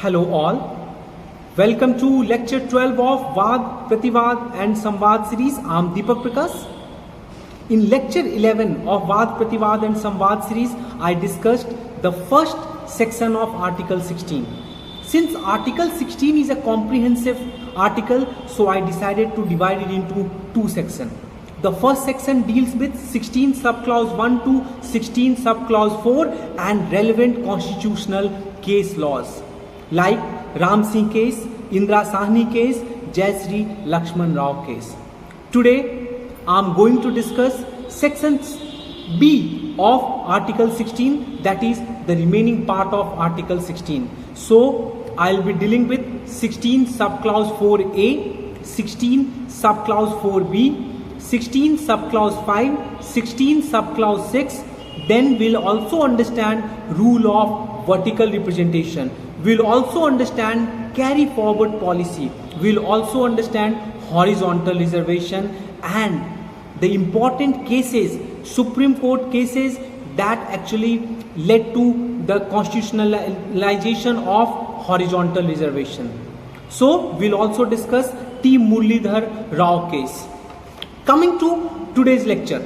Hello all. Welcome to lecture 12 of Vaad, Prativaad and Samvaad series. I am Deepak Prakash. In lecture 11 of Vaad, Prativaad and Samvaad series, I discussed the first section of Article 16. Since Article 16 is a comprehensive article, so I decided to divide it into two sections. The first section deals with 16 subclause 1 to 16 subclause 4 and relevant constitutional case laws like Ram Singh case, Indira Sahni case, Jayashree Lakshman Rao case. Today I am going to discuss section B of Article 16, that is the remaining part of Article 16. So I will be dealing with 16 subclause 4A, 16 subclause 4B, 16 subclause 5, 16 subclause 6. Then we'll also understand rule of vertical representation. We'll also understand carry forward policy. We'll also understand horizontal reservation and the important cases, Supreme Court cases that actually led to the constitutionalization of horizontal reservation. So we'll also discuss T. Muralidhar Rao case. Coming to today's lecture,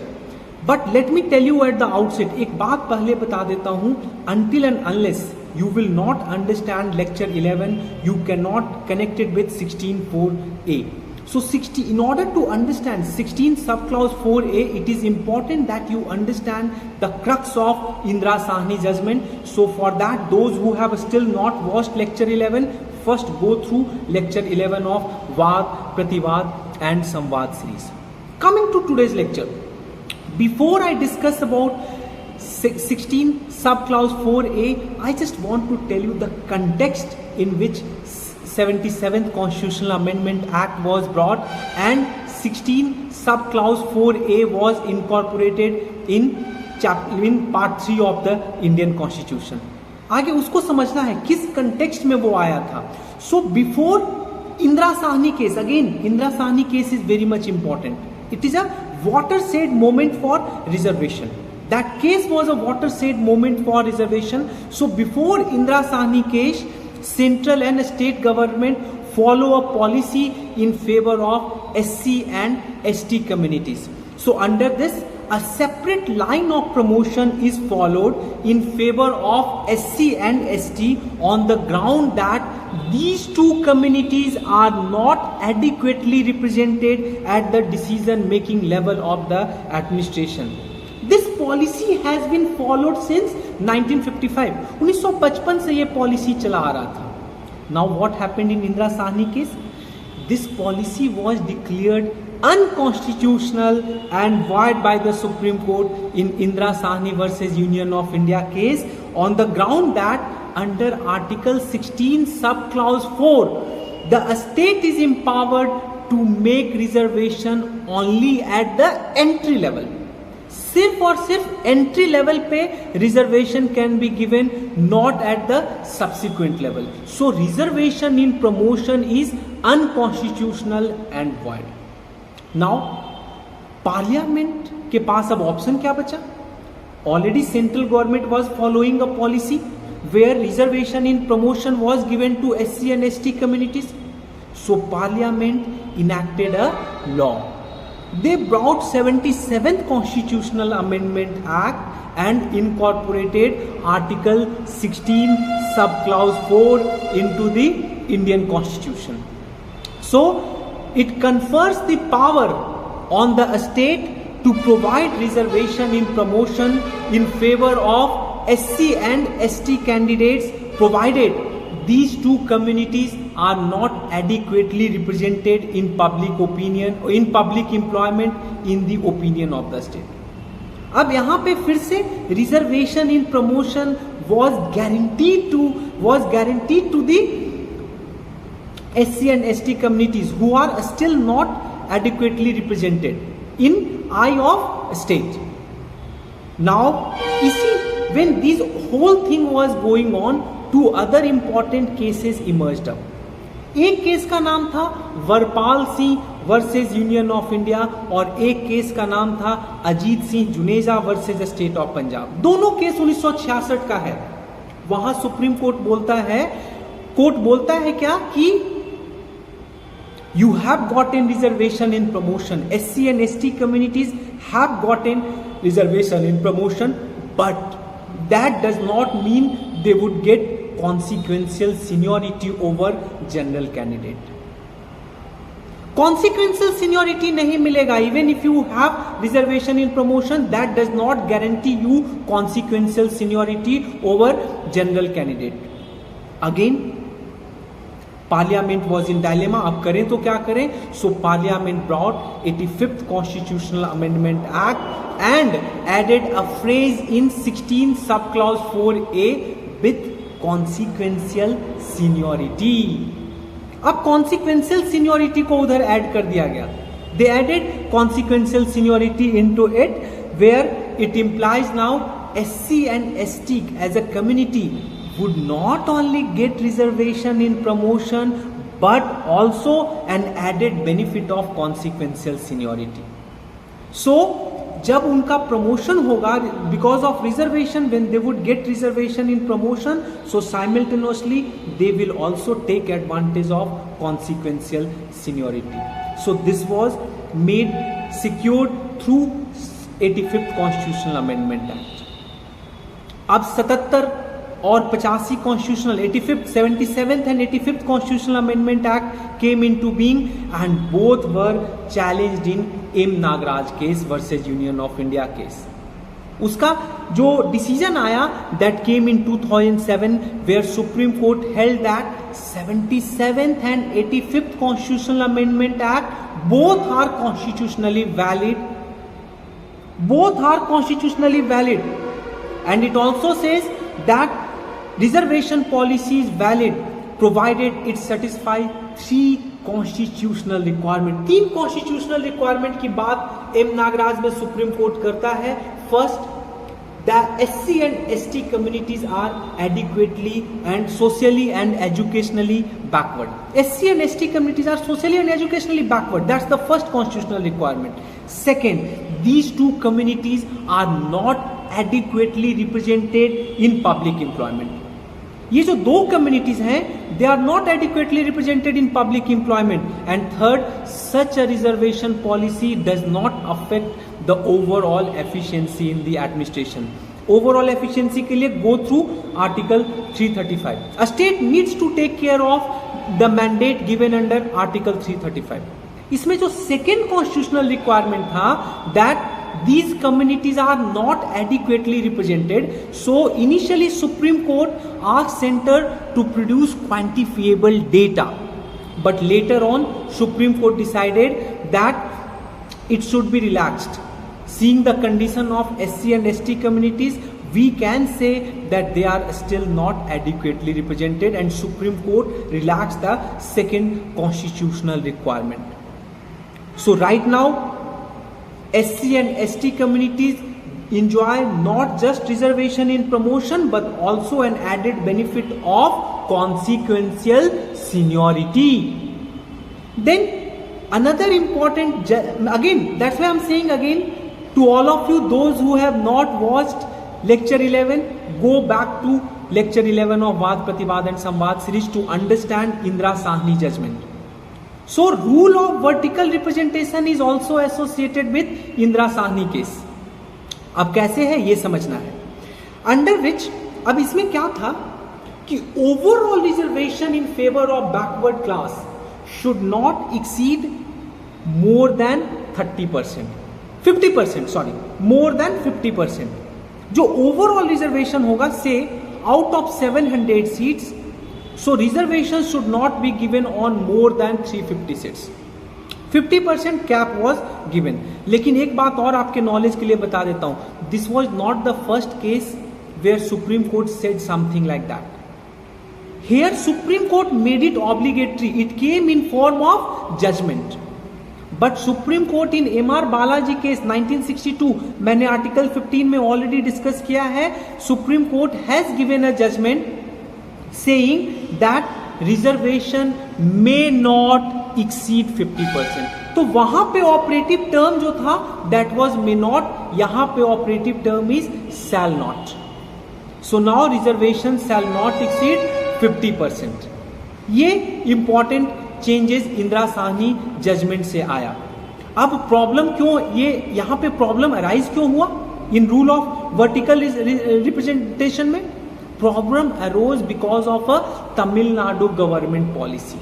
but let me tell you at the outset, एक बात पहले बता देता हूँ, until and unless you will not understand lecture 11, you cannot connect it with 16.4a. So 60, in order to understand 16 subclause 4a, it is important that you understand the crux of Indira Sahni judgment. So for that, those who have still not watched lecture 11, first go through lecture 11 of Vaad, Prativaad and Samvaad series. Coming to today's lecture, before I discuss about 16 subclause 4a, I just want to tell you the context in which 77th Constitutional Amendment Act was brought and 16 subclause 4a was incorporated in part 3 of the Indian Constitution. आगे उसको समझना है किस context में वो आया था. So before Indira Sahni case, again Indira Sahni case is very much important. It is a watershed moment for reservation. That case was a watershed moment for reservation. So before Indira Sahni case, central and state government follow a policy in favor of SC and ST communities. So under this, a separate line of promotion is followed in favor of SC and ST on the ground that these two communities are not adequately represented at the decision making level of the administration. This policy has been followed since 1955. 1955 से ये policy चला आ रहा था. Now what happened in Indira Sahni case? This policy was declared unconstitutional and void by the Supreme Court in Indira Sahni versus Union of India case on the ground that under Article 16 subclause 4, the state is empowered to make reservation only at the entry level. सिर्फ और सिर्फ entry level पे reservation can be given, not at the subsequent level. So reservation in promotion is unconstitutional and void. Now parliament के पास अब option क्या बचा? Already central government was following a policy where reservation in promotion was given to SC and ST communities. So parliament enacted a law. They brought 77th Constitutional Amendment Act and incorporated Article 16 subclause 4 into the Indian Constitution. So it confers the power on the state to provide reservation in promotion in favor of SC and ST candidates provided these two communities are not adequately represented in public opinion, in public employment, in the opinion of the state. अब यहाँ पे फिर से reservation in promotion was guaranteed to the SC and ST communities who are still not adequately represented in eye of state. Now, when this whole thing was going on, two other important cases emerged up. एक case का नाम था Virpal Singh versus Union of India और एक case का नाम था Ajit Singh Januja versus State of Punjab. दोनों केस 1966 का है. वहां सुप्रीम कोर्ट बोलता है कोर्ट बोलता है क्या कि you have gotten reservation in promotion, SC and ST communities have gotten reservation in promotion, but that does not mean they would get consequential seniority over general candidate. Consequential seniority नहीं मिलेगा. Even if you have reservation in promotion, that does not guarantee you consequential seniority over general candidate. Again, Parliament was in dilemma. अब करें तो क्या करें? So Parliament brought 85th Constitutional Amendment Act and added a phrase in 16 subclause 4A with consequential seniority. अब consequential seniority को उधर add कर दिया गया. They added consequential seniority into it, where it implies now SC and ST as a community would not only get reservation in promotion but also an added benefit of consequential seniority. So जब उनका promotion होगा because of reservation, when they would get reservation in promotion, so simultaneously they will also take advantage of consequential seniority. So this was made secured through 85th Constitutional Amendment Act. अब 77 और 85 constitutional 85th, 77th and 85th Constitutional Amendment Act came into being and both were challenged in M. Nagaraj case versus Union of India case. उसका जो decision आया that came in 2007 where Supreme Court held that 77th and 85th Constitutional Amendment Act both are constitutionally valid. Both are constitutionally valid, and it also says that reservation policy is valid provided it satisfy 3 constitutional requirement. 3 constitutional requirement की बात M Nagraj में supreme court करता है. First, the SC and ST communities are adequately and socially and educationally backward. SC and ST communities are socially and educationally backward. That's the first constitutional requirement. Second, these two communities are not adequately represented in public employment. ये जो दो communities हैं, they are not adequately represented in public employment. And third, such a reservation policy does not affect the overall efficiency in the administration. Overall efficiency के लिए go through article 335. A state needs to take care of the mandate given under article 335. इसमें जो second constitutional requirement था, that these communities are not adequately represented. So initially Supreme Court asked center to produce quantifiable data, but later on Supreme Court decided that it should be relaxed. Seeing the condition of SC and ST communities, we can say that they are still not adequately represented, and Supreme Court relaxed the second constitutional requirement. So right now SC and ST communities enjoy not just reservation in promotion but also an added benefit of consequential seniority. Then another important, again that's why I'm saying again to all of you, those who have not watched lecture 11, go back to lecture 11 of Vaad Pratibad and Samvad series to understand Indira Sahni judgment. So rule of vertical representation is also associated with Indira Sahni case. अब कैसे है ये समझना है. Under which, अब इसमें क्या था कि overall reservation in favor of backward class should not exceed more than 30%, 50%, sorry, more than 50%. जो overall reservation होगा, say out of 700 seats, so reservations should not be given on more than 350 seats. 50% cap was given. लेकिन एक बात और आपके knowledge के लिए बता देता हूं, this was not the first case where Supreme Court said something like that. Here Supreme Court made it obligatory. It came in form of judgment. But Supreme Court in M.R. Balaji case 1962, मैंने article 15 में already discuss किया है, Supreme Court has given a judgment saying that reservation may not exceed 50%. तो वहां पे operative term जो था that was may not, यहां पे operative term is shall not. So now reservation shall not exceed 50%. ये important changes Indira Sawhney judgment से आया। अब प्रॉब्लम क्यों, ये यहां पे प्रॉब्लम अराइज क्यों हुआ in rule of vertical representation में? Problem arose because of a Tamil Nadu government policy.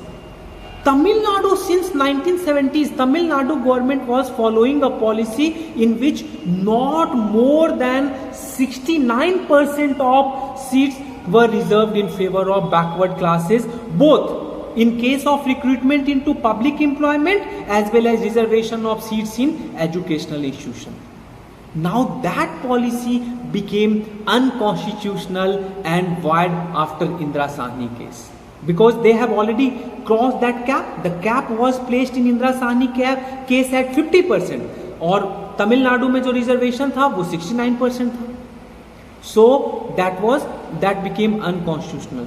Tamil Nadu since 1970s, Tamil Nadu government was following a policy in which not more than 69% of seats were reserved in favor of backward classes, both in case of recruitment into public employment as well as reservation of seats in educational institutions. Now that policy became unconstitutional and void after Indira Sahni case. Because they have already crossed that cap. The cap was placed in Indira Sahni case at 50% और तमिलनाडु में जो reservation था वो 69% था. So that became unconstitutional.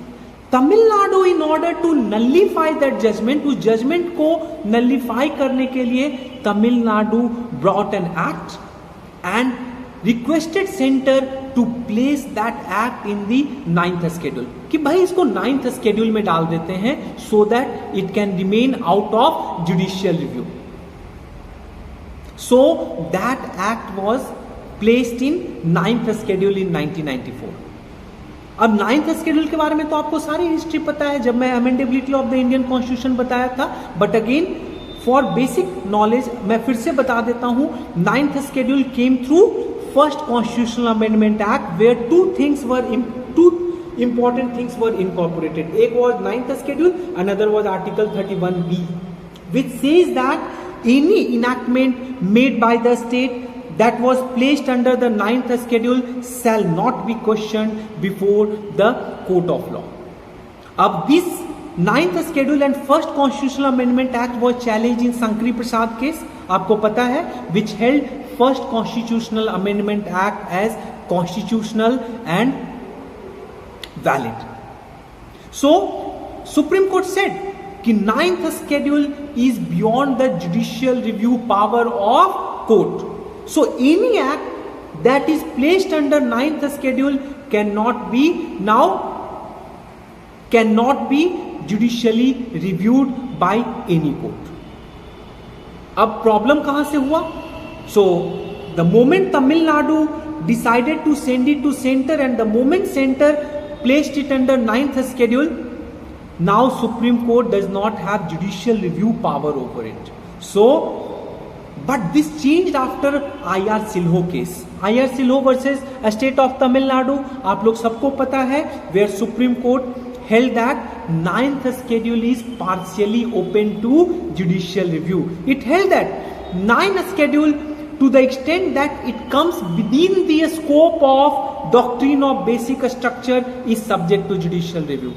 Tamil Nadu in order to nullify that judgment, उस judgement को nullify करने के लिए Tamil Nadu brought an act and requested center to place that act in the 9th schedule कि भाई इसको 9th schedule में डाल देते हैं so that it can remain out of judicial review. So that act was placed in 9th schedule in 1994. अब 9th schedule के बारे में तो आपको सारी हिस्ट्री पता है जब मैं amendability of the Indian constitution बताया था, but again for basic knowledge मैं फिर से बता देता हूं. 9th schedule came through first constitutional amendment act where two important things were incorporated. एक was 9th schedule, another was article 31B, which says that any enactment made by the state that was placed under the 9th schedule shall not be questioned before the court of law. अब this 9th schedule and first constitutional amendment act was challenged in Sankri Prasad case, आपको पता है, which held first constitutional amendment act as constitutional and valid. So Supreme Court said कि 9th schedule is beyond the judicial review power of court. So any act that is placed under 9th schedule cannot be judicially reviewed by any court. अब problem कहां से हुआ? So the moment Tamil Nadu decided to send it to center and the moment center placed it under 9th schedule, now Supreme Court does not have judicial review power over it. So but this changed after IR Silho case. IR Silho versus State of Tamil Nadu, आप लोग सबको पता है, where Supreme Court held that 9th schedule is partially open to judicial review. It held that 9th schedule, to the extent that it comes within the scope of doctrine of basic structure, is subject to judicial review.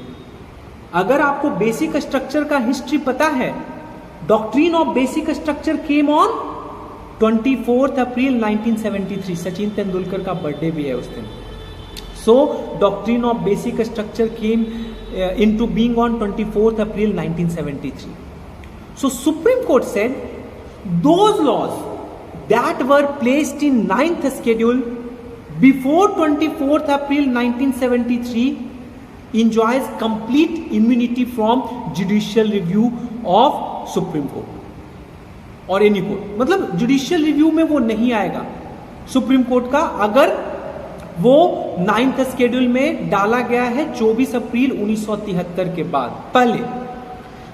अगर आपको basic structure का history पता है, doctrine of basic structure came on 24 अप्रैल 1973. सचिन तेंदुलकर का birthday भी है उस दिन. So doctrine of basic structure came into being on 24th April 1973. So Supreme Court said those laws that were placed in 9th schedule before 24th April 1973 enjoys complete immunity from judicial review of Supreme Court or any court. मतलब judicial review में वो नहीं आएगा supreme court का, अगर वो 9th schedule में डाला गया है 24 अप्रैल 1973 के बाद पहले.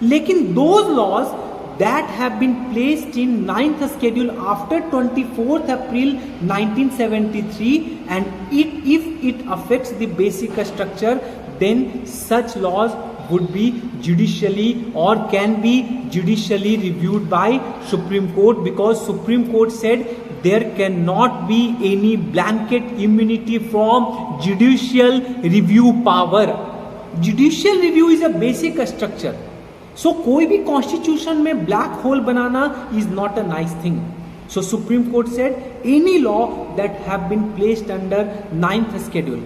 लेकिन those laws that have been placed in 9th schedule after 24th April 1973 and if it affects the basic structure, then such laws would be judicially or can be judicially reviewed by Supreme Court, because Supreme Court said there cannot be any blanket immunity from judicial review power. Judicial review is a basic structure. So कोई भी constitution में black hole banana is not a nice thing. So Supreme Court said any law that have been placed under 9th schedule,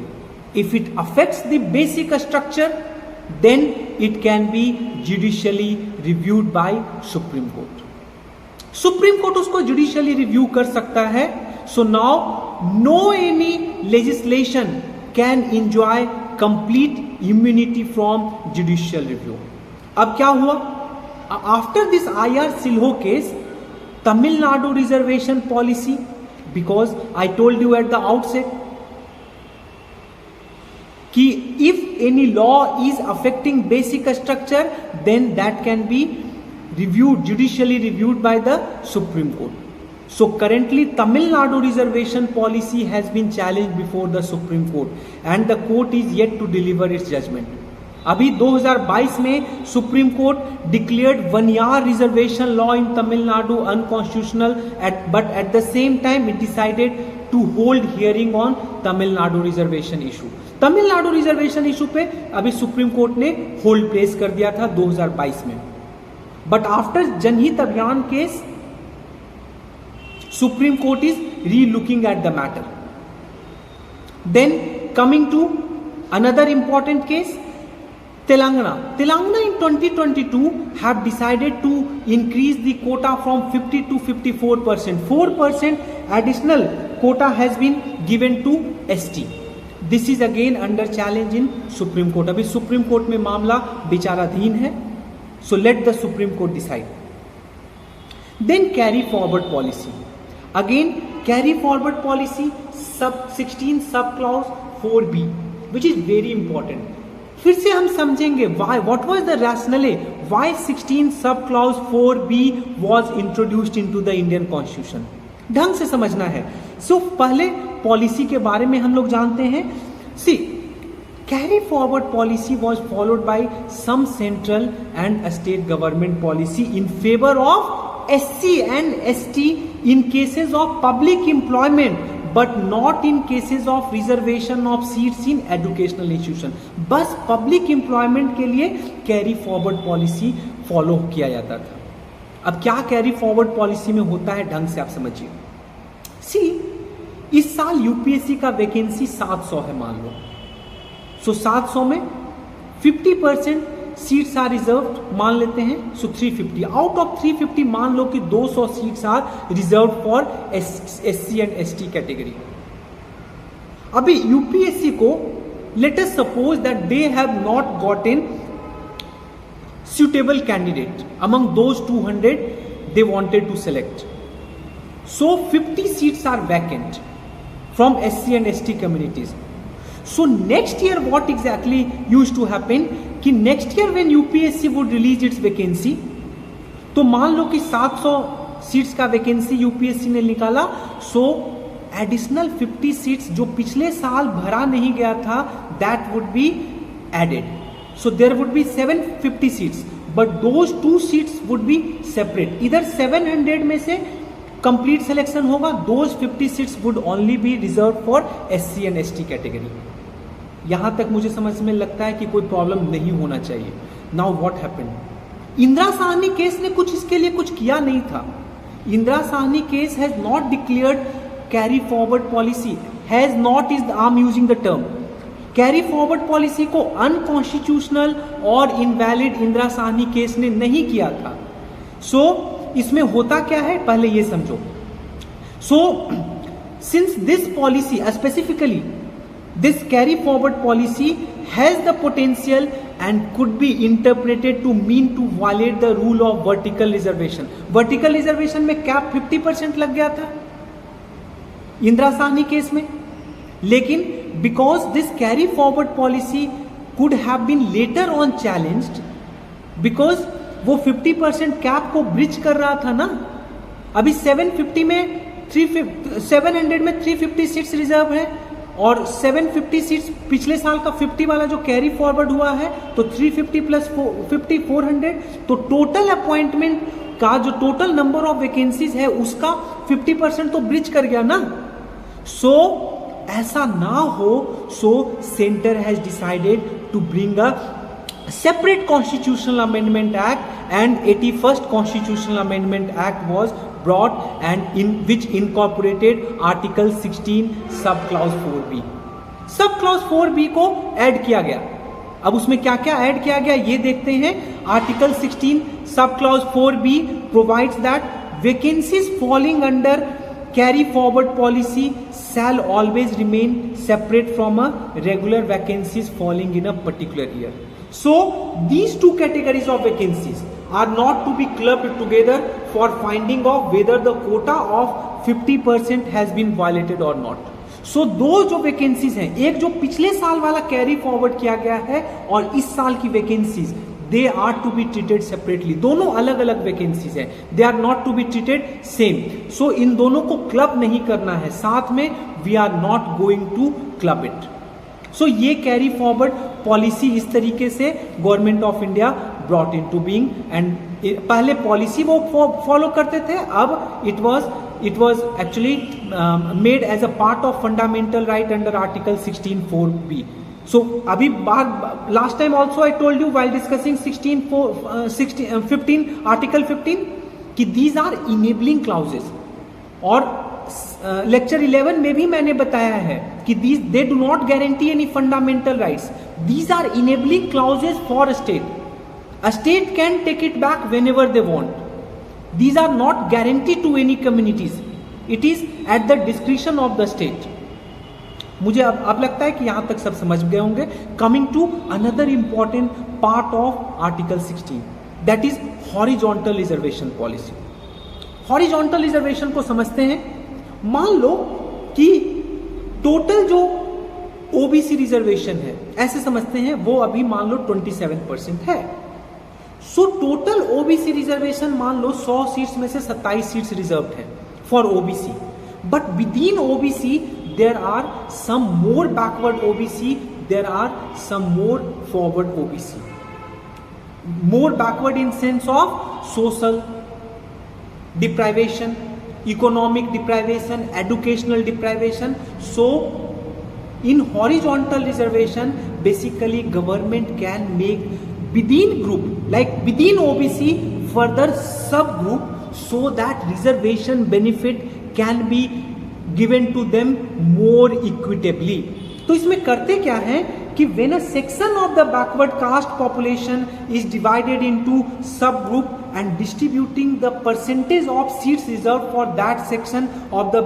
if it affects the basic structure, then it can be judicially reviewed by Supreme Court. Supreme Court उसको judicially review कर सकता है. So now no any legislation can enjoy complete immunity from judicial review. अब क्या हुआ, after this IR Coelho case, Tamil Nadu reservation policy, because I told you at the outset कि if any law is affecting basic structure then that can be reviewed, judicially reviewed by the Supreme Court. So currently Tamil Nadu reservation policy has been challenged before the Supreme Court and the court is yet to deliver its judgment. अभी 2022 में Supreme Court declared 1 year reservation law in Tamil Nadu unconstitutional, but at the same time it decided to hold hearing on Tamil Nadu reservation issue. Tamil Nadu reservation issue पे अभी Supreme Court ने hold place कर दिया था 2022 में. But after जनहित Abhiyan case, Supreme Court is re-looking at the matter. Then coming to another important case, Telangana. Telangana in 2022 have decided to increase the quota from 50 to 54%. 4% additional quota has been given to ST. This is again under challenge in Supreme Court. अभी Supreme Court में मामला विचाराधीन है. So let the Supreme Court decide. Then carry forward policy. Again carry forward policy sub 16 sub clause 4B, which is very important. फिर से हम समझेंगे why, what was the rationale why 16 sub clause 4B was introduced into the Indian Constitution. ढंग से समझना है. So पहले policy के बारे में हम लोग जानते हैं. See, carry forward policy was followed by some central and state government policy in favor of SC and ST in cases of public employment, but not in cases of reservation of seats in educational institution. बस public employment के लिए carry forward policy follow किया जाता था. अब क्या carry forward policy में होता है, ढंग से आप समझिए. See, इस साल UPSC का वैकेंसी 700 है मान लो. सो 700 में 50% सीट्स आर रिजर्व्ड मान लेते हैं. सो 350 आउट ऑफ 350 मान लो कि 200 seats are reserved for SC and ST category. अभी यूपीएससी को let us suppose that they have not gotten suitable candidate among those 200 they wanted to select. So 50 seats are vacant from SC and ST communities. So next year what exactly used to happen कि next year when UPSC would release its vacancy, तो मान लो कि 700 seats का vacancy UPSC ने निकाला. सो additional 50 seats जो पिछले साल भरा नहीं गया था that would be added. So there would be 750 seats, but those 2 seats would be separate. इधर 700 में से complete selection होगा. Those 50 seats would only be reserved for SC and ST category. यहां तक मुझे समझ में लगता है कि कोई प्रॉब्लम नहीं होना चाहिए. Now what happened? Indira Sahni case ने कुछ इसके लिए कुछ किया नहीं था. Indira Sahni case has not declared carry forward policy. Has not is I am using the term. Carry forward policy को अनकॉन्स्टिट्यूशनल और इनवैलिड इंदिरा साहनी केस ने नहीं किया था. सो इसमें होता क्या है पहले ये समझो. So since this policy specifically this carry forward policy has the potential and could be interpreted to mean to violate the rule of vertical reservation. Vertical reservation में कैप 50% लग गया था इंदिरा साहनी केस में. लेकिन because this carry forward policy could have been later on challenged because वो 50% cap को bridge कर रहा था ना. अभी 700 में 350 सीट्स रिजर्व है और 750 सीट्स पिछले साल का 50 वाला जो कैरी फॉरवर्ड हुआ है तो 350 प्लस 50 400. तो टोटल अपॉइंटमेंट का जो टोटल नंबर ऑफ वैकेंसीज है उसका 50% तो ब्रिज कर गया ना. सो ऐसा ना हो. So centre has decided to bring a separate constitutional amendment act and 81st constitutional amendment act was brought and in which incorporated article 16 sub clause 4b. sub clause 4b को ऐड किया गया. अब उसमें क्या क्या ऐड किया गया ये देखते हैं. Article 16 sub clause 4b provides that vacancies falling under carry forward policy shall always remain separate from a regular vacancies falling in a particular year. So these two categories of vacancies are not to be clubbed together for finding of whether the quota of 50% has been violated or not. So दो जो vacancies हैं, एक जो पिछले साल वाला carry forward किया गया है और इस साल की vacancies, they are to be treated separately. दोनों अलग अलग वैकेंसीज हैं, they are not to be treated same. So इन दोनों को क्लब नहीं करना है साथ में. We are not going to club it. So ये कैरी फॉरवर्ड पॉलिसी इस तरीके से government of India brought in to being. And पहले पॉलिसी वो फॉलो करते थे, अब it was actually made as a part of fundamental right under article 16(4)(b). So abhi last time also I told you while discussing 15 article 15 कि these are enabling clauses, और lecture 11 में भी मैंने बताया है कि they do not guarantee any fundamental rights. These are enabling clauses for a state. A state can take it back whenever they want. These are not guaranteed to any communities. It is at the discretion of the state. मुझे अब लगता है कि यहां तक सब समझ गए होंगे. Coming to another important part of Article 16, that is horizontal reservation policy. Horizontal reservation को समझते हैं. मान लो कि टोटल जो ओबीसी रिजर्वेशन है, ऐसे समझते हैं, वो अभी मान लो 27% है. सो टोटल ओबीसी रिजर्वेशन मान लो 100 सीट्स में से 27 सीट्स रिजर्व्ड है for OBC. But within OBC there are some more backward OBC, there are some more forward OBC. More backward in sense of social deprivation, economic deprivation, educational deprivation. So in horizontal reservation basically government can make within group, like within OBC, further subgroup, so that reservation benefit can be given to them more equitably. तो इसमें करते क्या है कि when a section of the backward caste population is divided into subgroup and distributing the percentage of seats reserved for that section of the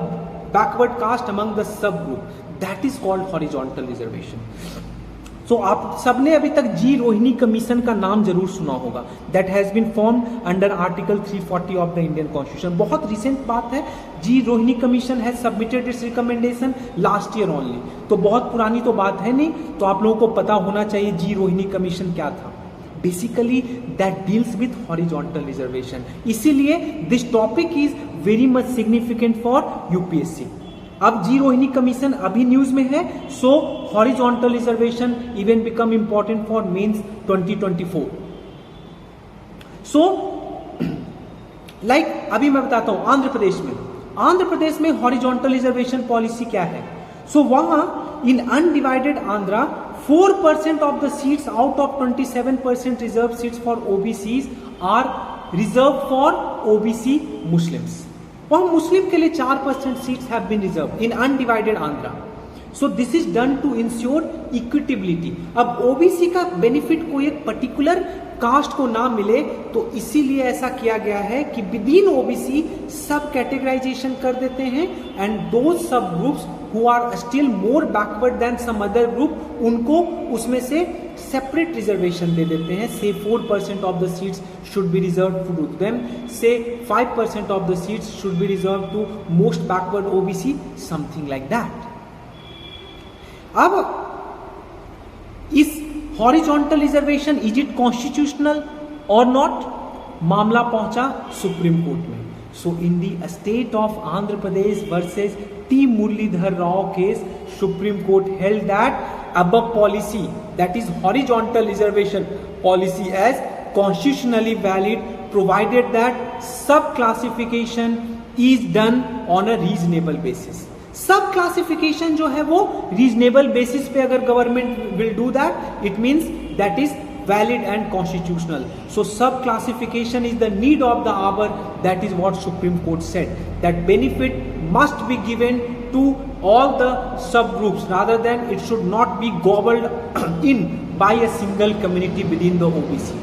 backward caste among the subgroup, that is called horizontal reservation. So आप सबने अभी तक जी Rohini commission का नाम जरूर सुना होगा. That has been formed under Article 340 of the Indian Constitution. बहुत रिसेंट बात है. G Rohini commission has submitted its recommendation last year only. तो बहुत पुरानी तो बात है नहीं, तो आप लोगों को पता होना चाहिए जी रोहिणी कमीशन क्या था. Basically that deals with horizontal reservation. इसीलिए this topic is very much significant for UPSC. अब जी रोहिणी कमीशन अभी न्यूज में है. So horizontal reservation even become important for mains 2024. So like अभी मैं बताता हूं आंध्र प्रदेश में हॉरिजॉन्टल रिजर्वेशन पॉलिसी क्या है. सो वहां in undivided Andhra 4% of the seats out of 27% reserve seats for OBCs are reserve for OBC Muslims. वहां मुस्लिम के लिए 4% seats have been reserve in undivided Andhra. So this is done to ensure equitability. अब OBC का benefit कोई एक particular caste को ना मिले, तो इसीलिए ऐसा किया गया है कि within OBC sub categorisation कर देते हैं, एंड दो sub groups who are still more backward than some other group, उनको उसमें से सेपरेट रिजर्वेशन दे देते हैं. Say 4% of the seats should be reserve to them, say 5% of the seats should be reserve to most backward OBC, something like that. अब इस horizontal reservation is it constitutional और not, मामला पहुंचा supreme court में. So in the state of Andhra Pradesh versus T Muralidhar Rao case, supreme court held that above policy, that is horizontal reservation policy, as constitutionally valid provided that sub classification is done on a reasonable basis. सब classification जो है वो reasonable basis पे अगर government will do that, it means that is valid and constitutional. So सब classification is the need of the hour. That is what supreme court said, that benefit must be given to all the subgroups rather than it should not be gobbled in by a single community within the OBC.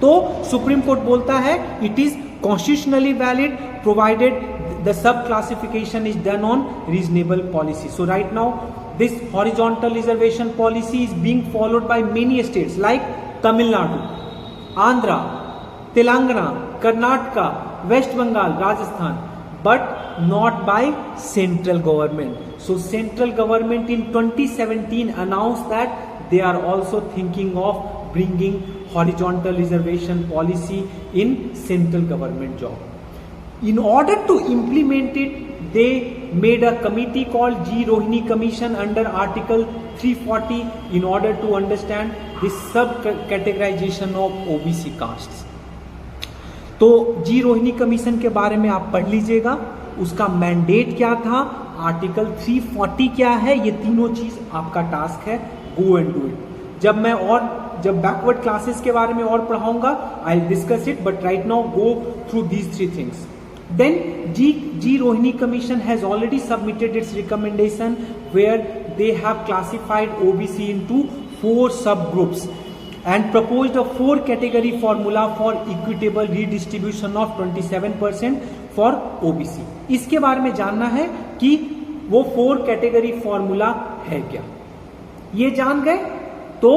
तो supreme court बोलता है it is constitutionally valid provided the sub classification is done on reasonable policy. So right now this horizontal reservation policy is being followed by many states like Tamil Nadu, Andhra, Telangana, Karnataka, West Bengal, Rajasthan, but not by central government. So central government in 2017 announced that they are also thinking of bringing horizontal reservation policy in central government job. In order to implement it, they made a committee called G. Rohini Commission under Article 340 in order to understand the sub-categorization of OBC castes. तो जी Rohini commission के बारे में आप पढ़ लीजिएगा, उसका mandate क्या था, आर्टिकल 340 क्या है, ये तीनों चीज आपका टास्क है, गो एंड डू इट। जब बैकवर्ड क्लासेस के बारे में और पढ़ाऊंगा, I discuss it, but right now go through these 3 things. Then G. Rohini Commission has already submitted its recommendation where they have classified OBC into 4 subgroups and proposed a 4-category formula for equitable redistribution of 27% for OBC. इसके बारे में जानना है कि वो 4-category formula है क्या, ये जान गए तो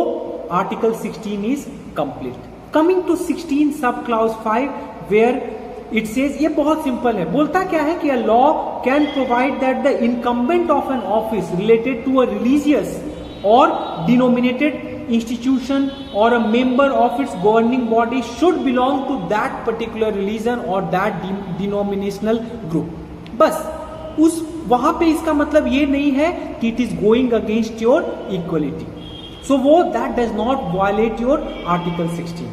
Article 16 is complete. Coming to 16 sub clause 5 where it says, ये बहुत सिंपल है, बोलता क्या है कि a law can provide that the incumbent of an office related to a religious और डिनोमिनेटेड इंस्टीट्यूशन और a member of its governing body should belong to that particular religion और दैट डिनोमिनेशनल ग्रुप। बस उस वहां पे इसका मतलब ये नहीं है कि it is going against your equality, so वो that does not violate your article 16।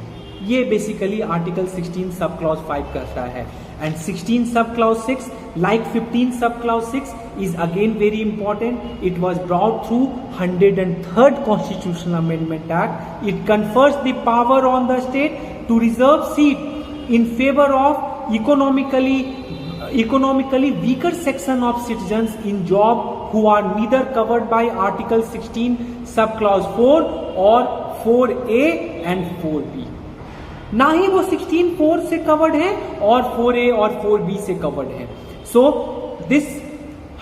ये बेसिकली आर्टिकल 16 सब क्लॉज 5 करता है। एंड 16 सब clause 6 like 15 sub clause 6 is again very important. It was brought through 103rd constitutional amendment act. It confers the power on the state to reserve seat in favour of economically weaker section of citizens in job who are neither covered by Article 16 subclause 4 or 4A and 4B। ना ही वो 16(4) से covered है और 4A और 4B से covered है। So this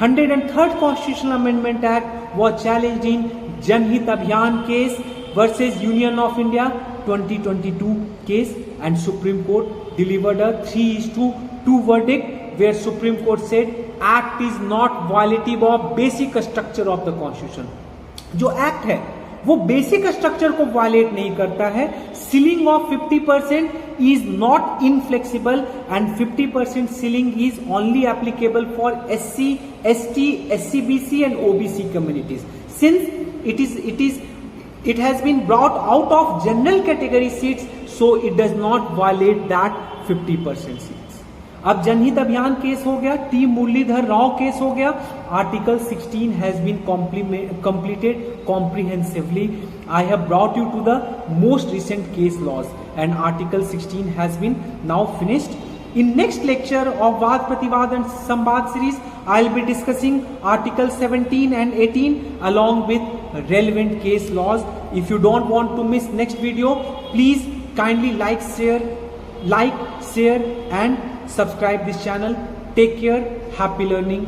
103rd constitutional amendment act was challenged in Janhit Abhiyan case versus Union of India 2022 case and supreme court delivered a 3:2 verdict where Supreme Court said act is not violative of basic structure of the constitution। जो act है वो basic structure को violet नहीं करता है। Ceiling of 50% is not inflexible and 50% ceiling is only applicable for SC, ST, SCBC and OBC communities since it has been brought out of general category seats, so it does not violate that 50% seats। अब जनहित Abhiyan case हो गया, T Muralidhar Rao case हो गया। Article 16 has been completed comprehensively। I have brought you to the most recent case laws and Article 16 has been now finished। In next lecture of Vaad Prativaad and Samvaad series, I'll be discussing Article 17 and 18 along with relevant case laws। If you don't want to miss next video, please kindly like, share and subscribe this channel। Take care, happy learning।